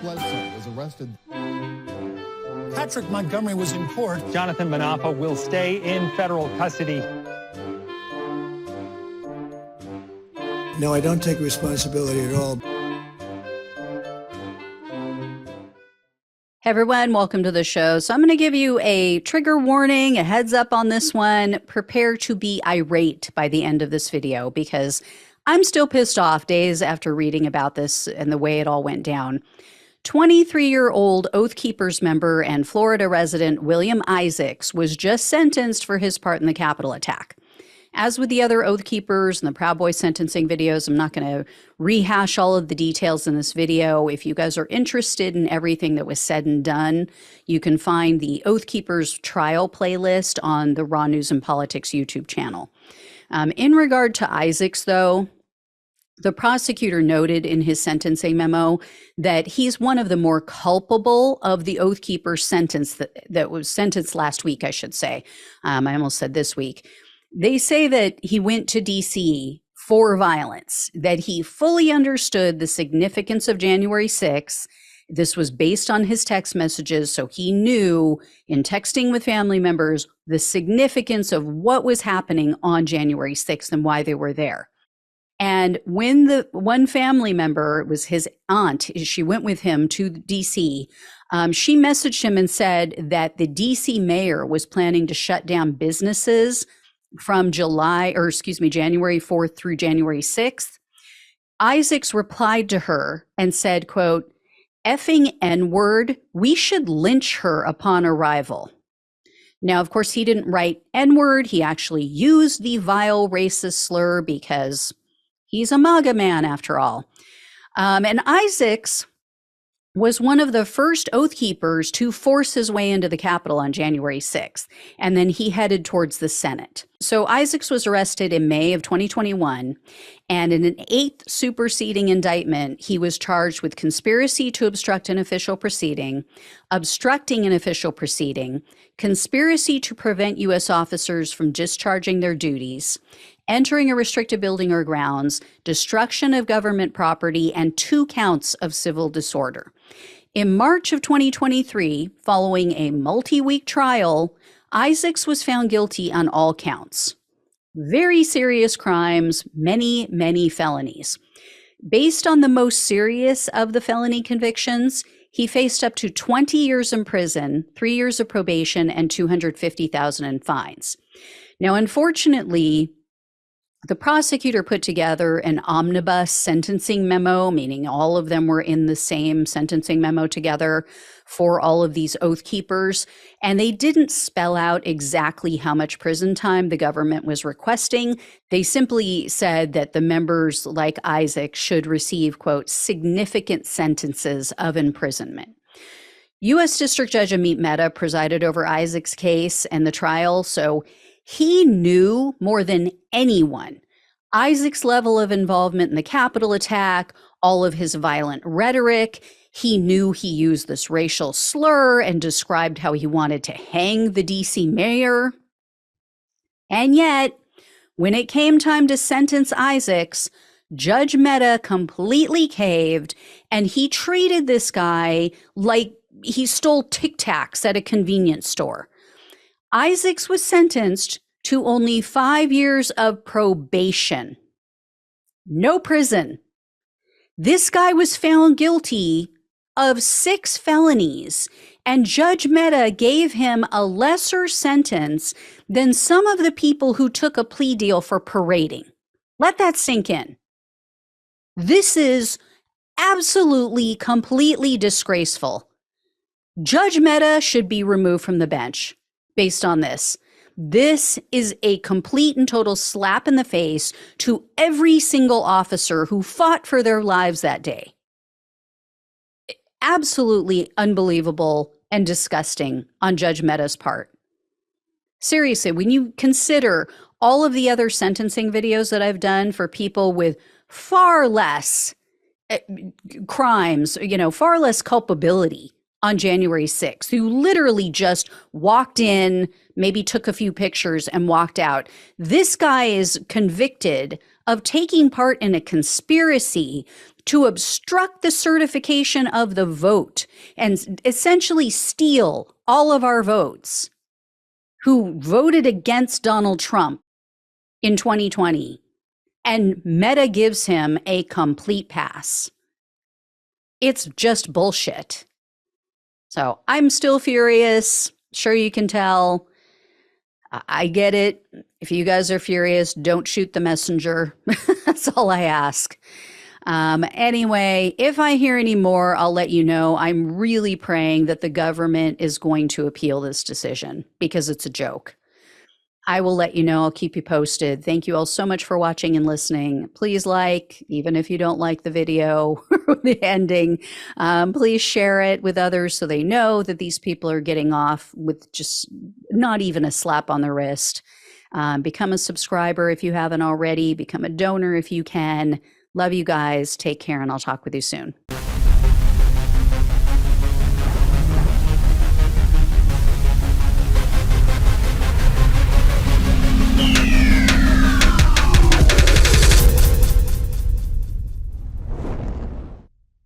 Bledsoe was arrested. Patrick Montgomery was in court. Jonathan Manapa will stay in federal custody. No, I don't take responsibility at all. Hey everyone, welcome to the show. So I'm going to give you a trigger warning, a heads up on this one. Prepare to be irate by the end of this video because I'm still pissed off days after reading about this and the way it all went down. 23-year-old Oath Keepers member and Florida resident William Isaacs was just sentenced for his part in the Capitol attack. As with the other Oath Keepers and the Proud Boy sentencing videos, I'm not going to rehash all of the details in this video. If you guys are interested in everything that was said and done, you can find the Oath Keepers trial playlist on the Raw News and Politics YouTube channel. In regard to Isaacs, though, the prosecutor noted in his sentencing memo that he's one of the more culpable of the Oath Keepers sentence that was sentenced last week, I should say. I almost said this week. They say that he went to D.C. for violence, that he fully understood the significance of January 6th. This was based on his text messages, so he knew in texting with family members the significance of what was happening on January 6th and why they were there. And when the one family member, it was his aunt, she went with him to D.C., she messaged him and said that the D.C. mayor was planning to shut down businesses from January 4th through January 6th. Isaacs replied to her and said, quote, "Effing N-word, we should lynch her upon arrival." Now, of course, he didn't write N-word. He actually used the vile racist slur because he's a MAGA man after all. And Isaacs was one of the first Oath Keepers to force his way into the Capitol on January 6th, and then he headed towards the Senate. So Isaacs was arrested in May of 2021, and in an 8th superseding indictment, he was charged with conspiracy to obstruct an official proceeding, obstructing an official proceeding, conspiracy to prevent U.S. officers from discharging their duties, entering a restricted building or grounds, destruction of government property, and 2 counts of civil disorder. In March of 2023, following a multi-week trial, Isaacs was found guilty on all counts. Very serious crimes, many, many felonies. Based on the most serious of the felony convictions, he faced up to 20 years in prison, 3 years of probation, and $250,000 in fines. Now, unfortunately, the prosecutor put together an omnibus sentencing memo, meaning all of them were in the same sentencing memo together for all of these Oath Keepers, and they didn't spell out exactly how much prison time the government was requesting. They simply said that the members like Isaac should receive, quote, significant sentences of imprisonment. U.S. District Judge Amit Mehta presided over Isaac's case and the trial, so he knew more than anyone Isaac's level of involvement in the Capitol attack, all of his violent rhetoric. He knew he used this racial slur and described how he wanted to hang the D.C. mayor. And yet, when it came time to sentence Isaacs, Judge Mehta completely caved, and he treated this guy like he stole Tic Tacs at a convenience store. Isaacs was sentenced to only 5 years of probation. No prison. This guy was found guilty of 6 felonies, and Judge Mehta gave him a lesser sentence than some of the people who took a plea deal for parading. Let that sink in. This is absolutely, completely disgraceful. Judge Mehta should be removed from the bench based on this. This is a complete and total slap in the face to every single officer who fought for their lives that day. Absolutely unbelievable and disgusting on Judge Mehta's part. Seriously, when you consider all of the other sentencing videos that I've done for people with far less crimes, far less culpability on January 6th, who literally just walked in, maybe took a few pictures and walked out. This guy is convicted of taking part in a conspiracy to obstruct the certification of the vote and essentially steal all of our votes, who voted against Donald Trump in 2020, and Meta gives him a complete pass. It's just bullshit. So I'm still furious. Sure, you can tell. I get it. If you guys are furious, don't shoot the messenger. That's all I ask. Anyway, if I hear any more, I'll let you know. I'm really praying that the government is going to appeal this decision because it's a joke. I will let you know. I'll keep you posted. Thank you all so much for watching and listening. Please like, even if you don't like the video or the ending, please share it with others so they know that these people are getting off with just not even a slap on the wrist. Become a subscriber if you haven't already. Become a donor if you can. Love you guys. Take care, and I'll talk with you soon.